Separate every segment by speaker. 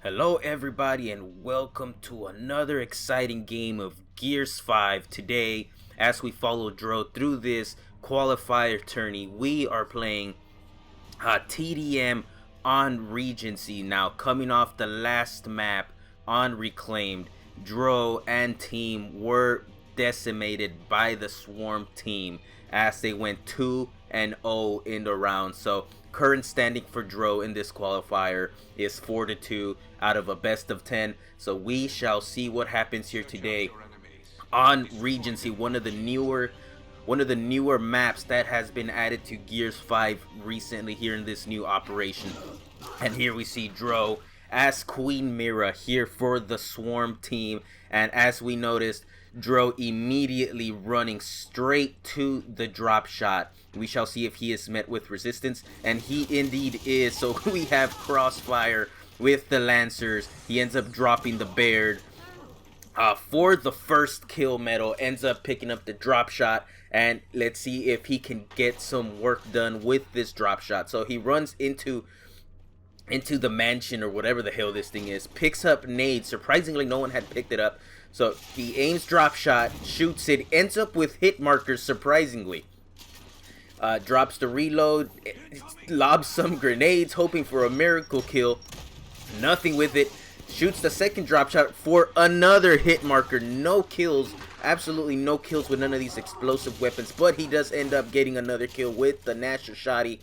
Speaker 1: Hello everybody and welcome to another exciting game of Gears 5. Today, as we follow Dro through this qualifier tourney, we are playing TDM on Regency. Now, coming off the last map on Reclaimed, Dro and team were decimated by the Swarm team as they went 2-0 in the round. So current standing for Dro in this qualifier is 4-2 out of a best of 10. So we shall see what happens here today on Regency, one of the newer maps that has been added to Gears 5 recently here in this new operation. And here we see Dro as Queen Mira here for the Swarm team, and as we noticed, Dro immediately running straight to the drop shot. We shall see if he is met with resistance, and he indeed is. So we have Crossfire with the Lancers. He ends up dropping the Baird for the first kill medal, ends up picking up the drop shot, and let's see if he can get some work done with this drop shot. So he runs into the mansion or whatever the hell this thing is, picks up nades. Surprisingly, no one had picked it up. So he aims drop shot, shoots it, ends up with hit markers, surprisingly. Drops the reload, lobs some grenades, hoping for a miracle kill. Nothing with it. Shoots the second drop shot for another hit marker. No kills, absolutely no kills with none of these explosive weapons, but he does end up getting another kill with the Nasher Shotty.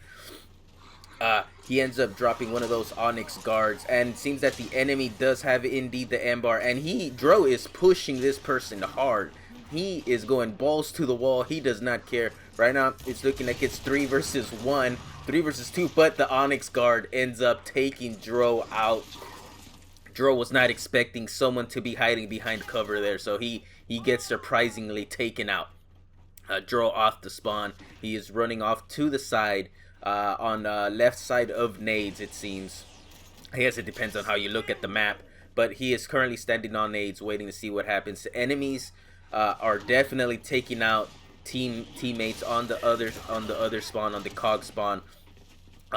Speaker 1: He ends up dropping one of those Onyx guards, and it seems that the enemy does have indeed the M-bar, and Dro is pushing this person hard. He is going balls to the wall. He does not care. Right now, it's looking like it's 3 versus 1, 3 versus 2, but the Onyx guard ends up taking Dro out. Dro was not expecting someone to be hiding behind cover there, so he gets surprisingly taken out. Dro off the spawn. He is running off to the side, on left side of nades, it seems. I guess it depends on how you look at the map, but he is currently standing on nades, waiting to see what happens. The enemies are definitely taking out teammates on the other spawn, on the cog spawn.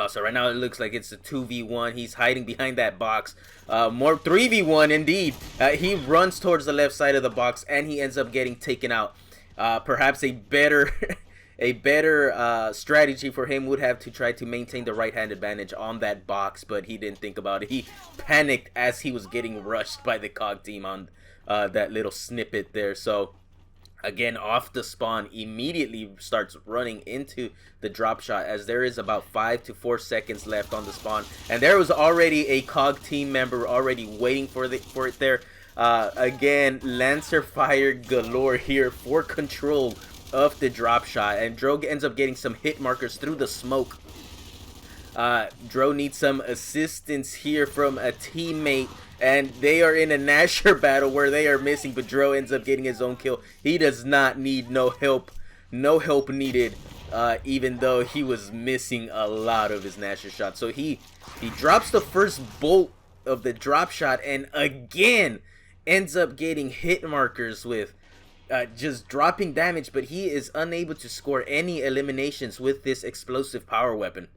Speaker 1: So right now it looks like it's a 2v1. He's hiding behind that box. More 3v1 indeed. He runs towards the left side of the box, and he ends up getting taken out. Perhaps a better strategy for him would have to try to maintain the right hand advantage on that box, but he didn't think about it. He panicked as he was getting rushed by the cog team on that little snippet there. So again, off the spawn, immediately starts running into the drop shot, as there is about 5 to 4 seconds left on the spawn, and there was already a cog team member already waiting for it there. Again, Lancer fire galore here for control of the drop shot, and Dro ends up getting some hit markers through the smoke. Dro needs some assistance here from a teammate, and they are in a Nasher battle where they are missing, but Dro ends up getting his own kill. He does not need no help needed, even though he was missing a lot of his Nasher shots. So he drops the first bolt of the drop shot, and again ends up getting hit markers with just dropping damage, but he is unable to score any eliminations with this explosive power weapon.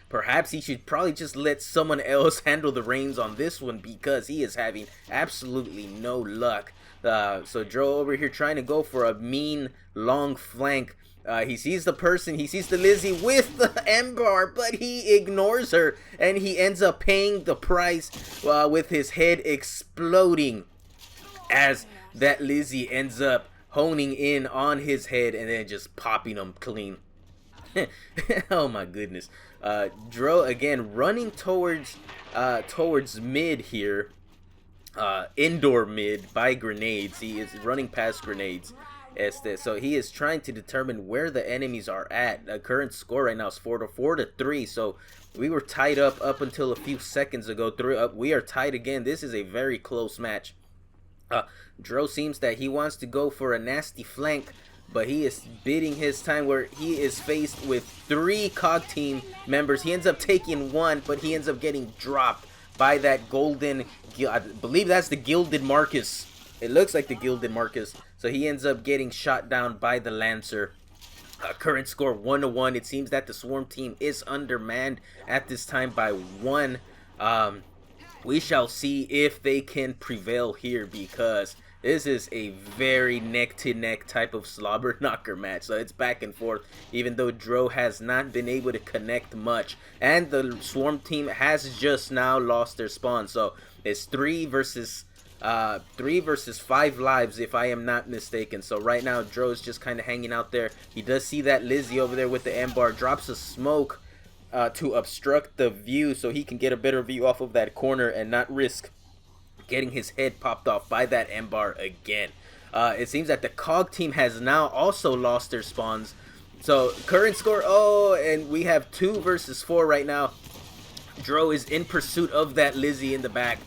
Speaker 1: Perhaps he should probably just let someone else handle the reins on this one, because he is having absolutely no luck. So Dro over here trying to go for a mean long flank. He sees the Lizzie with the M-bar, but he ignores her, and he ends up paying the price with his head exploding, as that Lizzie ends up honing in on his head and then just popping him clean. Oh my goodness. Dro again running towards mid here, indoor mid by grenades. He is running past grenades. So he is trying to determine where the enemies are at. The current score right now is 4-3. So we were tied up until a few seconds ago. We are tied again. This is a very close match. Dro seems that he wants to go for a nasty flank, but he is biding his time, where he is faced with 3 cog team members. He ends up taking one, but he ends up getting dropped by that golden, I believe that's the Gilded Marcus. It looks like the Gilded Marcus. So he ends up getting shot down by the Lancer. Current score 1-1. It seems that the Swarm team is undermanned at this time by 1. we shall see if they can prevail here, because this is a very neck-to-neck type of slobber knocker match. So it's back and forth, even though Dro has not been able to connect much, and the Swarm team has just now lost their spawn. So it's 3 versus 5 lives, if I am not mistaken. So right now Dro's just kind of hanging out there. He does see that Lizzie over there with the M bar, drops a smoke to obstruct the view so he can get a better view off of that corner and not risk getting his head popped off by that M bar again. It seems that the COG team has now also lost their spawns. So current score, oh, and we have 2 versus 4 right now. Dro is in pursuit of that Lizzie in the back.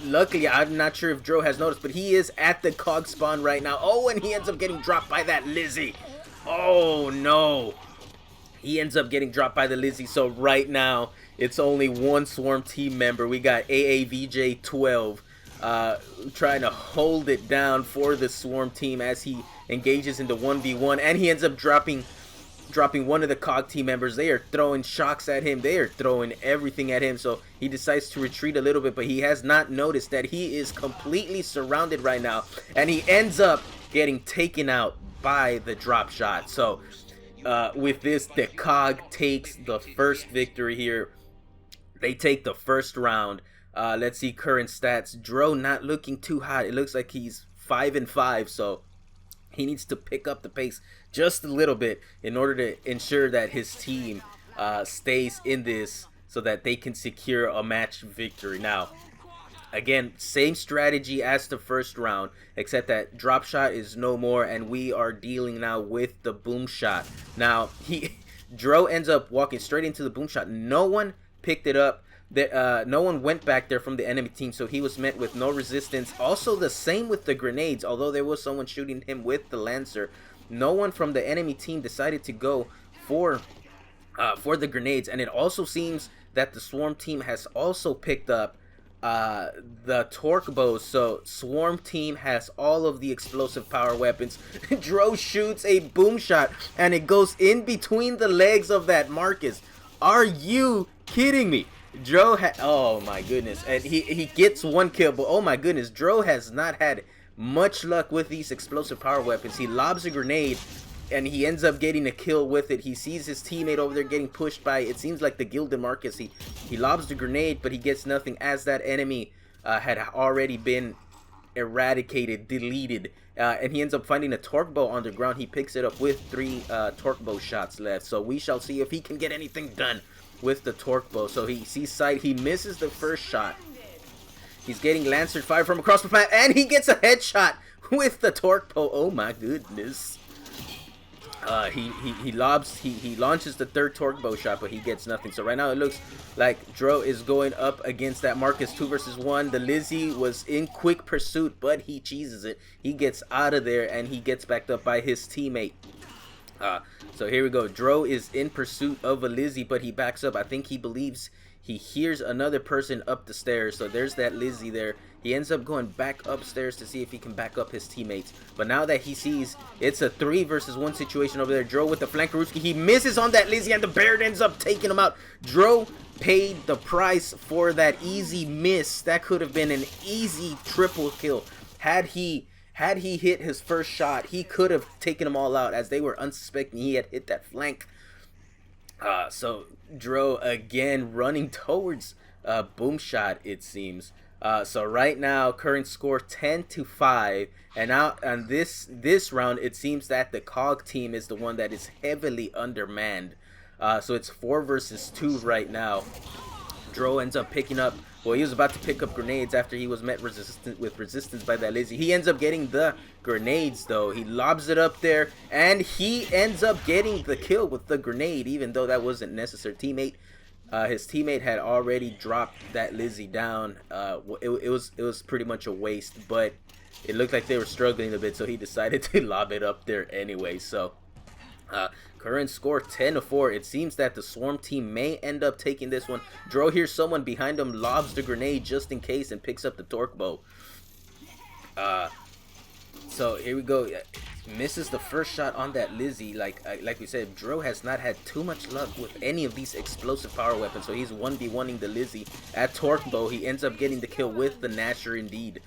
Speaker 1: Luckily, I'm not sure if Dro has noticed, but he is at the COG spawn right now. Oh, and he ends up getting dropped by that Lizzie. Oh no, he ends up getting dropped by the Lizzie. So right now it's only one Swarm team member. We got AAVJ12 trying to hold it down for the Swarm team as he engages into 1v1, and he ends up dropping one of the COG team members. They are throwing shocks at him. They are throwing everything at him. So he decides to retreat a little bit, but he has not noticed that he is completely surrounded right now, and he ends up getting taken out by the drop shot. So with this, the COG takes the first victory here. They take the first round. Let's see current stats. Dro not looking too hot. It looks like he's 5-5, so he needs to pick up the pace just a little bit in order to ensure that his team stays in this so that they can secure a match victory. Now, again, same strategy as the first round, except that drop shot is no more, and we are dealing now with the boom shot. Now, Dro ends up walking straight into the boom shot. No one picked it up. No one went back there from the enemy team, so he was met with no resistance. Also the same with the grenades, although there was someone shooting him with the Lancer. No one from the enemy team decided to go for the grenades, and it also seems that the Swarm team has also picked up the torque bows. So Swarm team has all of the explosive power weapons. Dro shoots a boom shot, and it goes in between the legs of that Marcus. Are you kidding me? Dro oh my goodness, and he gets 1 kill, but oh my goodness, Dro has not had much luck with these explosive power weapons. He lobs a grenade and he ends up getting a kill with it. He sees his teammate over there getting pushed by, it seems like the Gilded Marcus. He lobs the grenade, but he gets nothing as that enemy had already been eradicated, deleted, and he ends up finding a torque bow on the ground. He picks it up with 3 torque bow shots left, so we shall see if he can get anything done with the torque bow. So he sees sight, he misses the first shot. He's getting Lancer fire from across the map, and he gets a headshot with the torque bow. Oh my goodness. He launches the 3rd torque bow shot, but he gets nothing. So right now it looks like Dro is going up against that Marcus 2 versus 1. The Lizzie was in quick pursuit, but he cheeses it. He gets out of there, and he gets backed up by his teammate. So here we go. Dro is in pursuit of a Lizzie, but he backs up. I think he believes he hears another person up the stairs. So there's that Lizzie there. He ends up going back upstairs to see if he can back up his teammates. But now that he sees it's a 3 versus 1 situation over there, Dro with the flankerooski, he misses on that Lizzie, and the Baron ends up taking him out. Dro paid the price for that easy miss. That could have been an easy triple kill. Had he hit his first shot, he could have taken them all out, as they were unsuspecting he had hit that flank. So Dro again running towards boom shot, it seems. So right now current score 10-5, and now on this round it seems that the COG team is the one that is heavily undermanned. So it's 4 versus 2 right now. Dro ends up picking up, well, he was about to pick up grenades after he was met with resistance by that Lizzie. He ends up getting the grenades though. He lobs it up there, and he ends up getting the kill with the grenade, even though that wasn't necessary. His teammate had already dropped that Lizzie down. It was pretty much a waste, but it looked like they were struggling a bit, so he decided to lob it up there anyway. So current score 10-4. It seems that the Swarm team may end up taking this one. Dro hears someone behind him, lobs the grenade just in case, and picks up the torque bow. So here we go. Misses the first shot on that Lizzie. Like we said, Dro has not had too much luck with any of these explosive power weapons. So he's 1v1ing the Lizzie at Torque Bow. He ends up getting the kill with the Nasher indeed.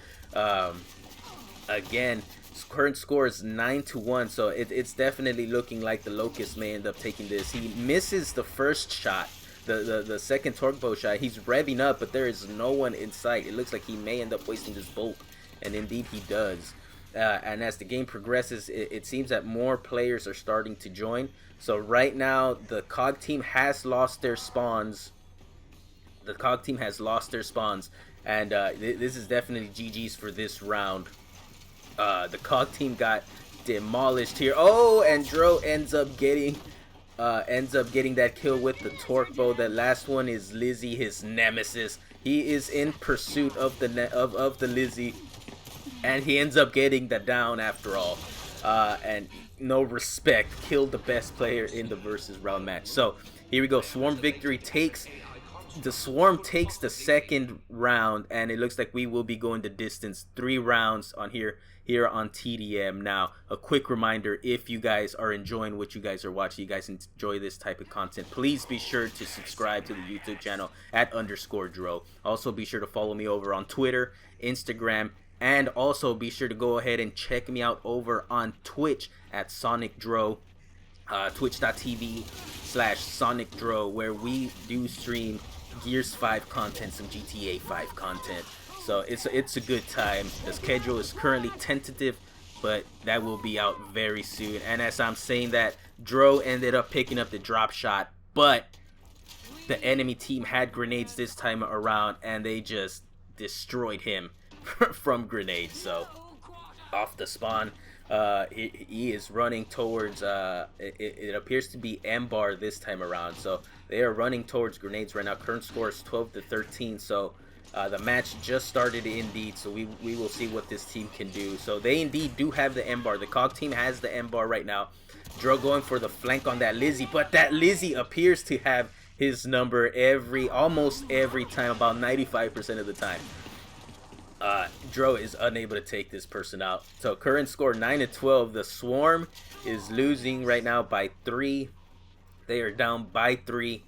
Speaker 1: Again, current score is 9-1. So it's definitely looking like the Locust may end up taking this. He misses the first shot. The second Torque Bow shot. He's revving up, but there is no one in sight. It looks like he may end up wasting this bolt. And indeed he does. And as the game progresses, it seems that more players are starting to join. So right now, the COG team has lost their spawns. The COG team has lost their spawns. And this is definitely GG's for this round. The COG team got demolished here. Oh, and Dro ends up getting that kill with the Torque Bow. That last one is Lizzie, his nemesis. He is in pursuit of the Lizzie. And he ends up getting that down after all. And no respect. Killed the best player in the versus round match. So here we go. Swarm victory takes. The Swarm takes the second round. And it looks like we will be going the distance. 3 rounds on here on TDM. Now, a quick reminder, if you guys are enjoying what you guys are watching, you guys enjoy this type of content, please be sure to subscribe to the YouTube channel at _Dro. Also, be sure to follow me over on Twitter, Instagram, and also be sure to go ahead and check me out over on Twitch at Sonic Dro, twitch.tv/Sonic Dro, where we do stream Gears 5 content, some GTA 5 content. So it's a good time. The schedule is currently tentative, but that will be out very soon. And as I'm saying that, Dro ended up picking up the drop shot, but the enemy team had grenades this time around, and they just destroyed him from grenades. So off the spawn, he is running towards it appears to be M-Bar this time around. So they are running towards grenades right now. Current score is 12-13. So the match just started indeed, so we will see what this team can do. So they indeed do have the M-Bar. The COG team has the M-Bar right now. Dro going for the flank on that Lizzie, but that Lizzie appears to have his number almost every time, about 95% of the time. Dro is unable to take this person out. So current score 9-12. The Swarm is losing right now by 3. They are down by 3.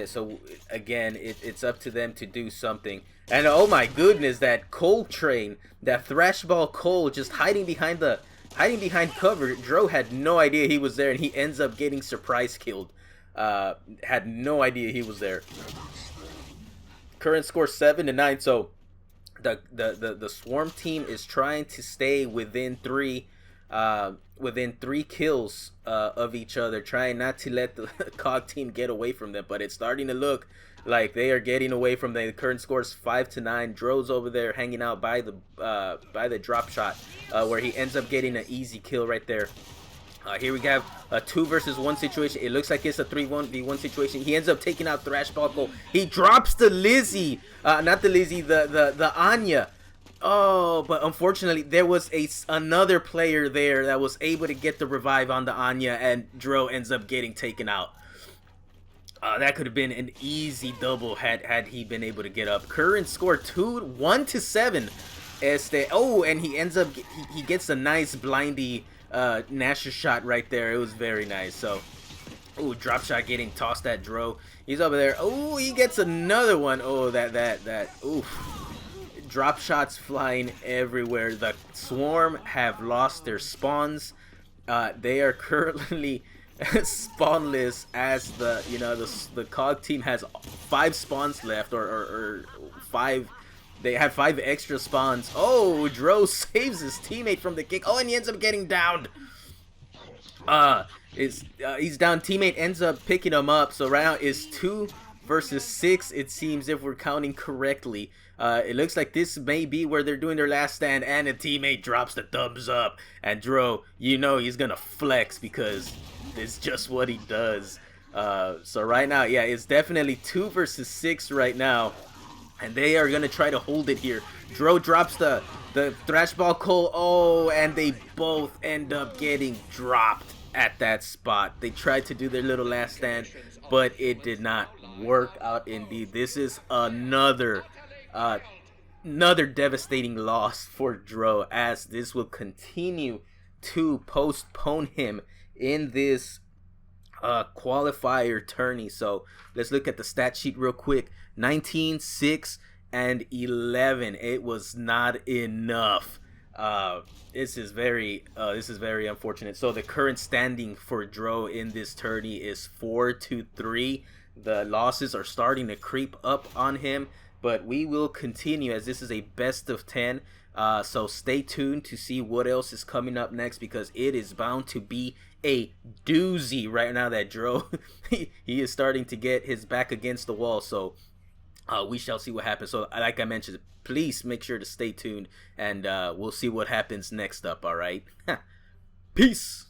Speaker 1: So again, it's up to them to do something. And oh my goodness, that Cole train, that Thrashball Cole, just hiding behind cover. Dro had no idea he was there, and he ends up getting surprise killed. Had no idea he was there. Current score 7-9. So the Swarm team is trying to stay within 3 kills of each other, trying not to let the COG team get away from them, but it's starting to look like they are getting away from them. The current score is 5-9. Dro's over there hanging out by the drop shot, where he ends up getting an easy kill right there. Here we have a 2 versus 1 situation. It looks like it's a 3-1v1 situation. He ends up taking out Thrashball Cole. He drops the Lizzie, not the Lizzie, the Anya. Oh, but unfortunately, there was another player there that was able to get the revive on the Anya, and Dro ends up getting taken out. That could have been an easy double had he been able to get up. Current score 1-7. And he ends up he gets a nice blindy Nasher shot right there. It was very nice. So, drop shot getting tossed at Dro. He's over there. Oh, he gets another one. Oh, oof. Drop shots flying everywhere. The Swarm have lost their spawns. They are currently spawnless, as the COG team has 5 spawns left, or 5. They had 5 extra spawns. Oh, Dro saves his teammate from the kick. Oh, and he ends up getting downed. He's down. Teammate ends up picking him up. So right now it's 2 versus 6, it seems, if we're counting correctly. It looks like this may be where they're doing their last stand, and a teammate drops the thumbs up. And Dro, he's gonna flex, because it's just what he does. So right now, yeah, it's definitely 2 versus 6 right now, and they are gonna try to hold it here. Dro drops the Thrashball Cole. Oh, and they both end up getting dropped at that spot. They tried to do their little last stand, but it did not work out indeed. This is another another devastating loss for Dro, as this will continue to postpone him in this qualifier tourney. So let's look at the stat sheet real quick. 19, 6, and 11. It was not enough. This is very unfortunate. So the current standing for Dro in this tourney is 4-3. The losses are starting to creep up on him, but we will continue as this is a best of 10. So stay tuned to see what else is coming up next, because it is bound to be a doozy right now that Dro he is starting to get his back against the wall. So we shall see what happens. So like I mentioned, please make sure to stay tuned, and we'll see what happens next up. All right. Peace.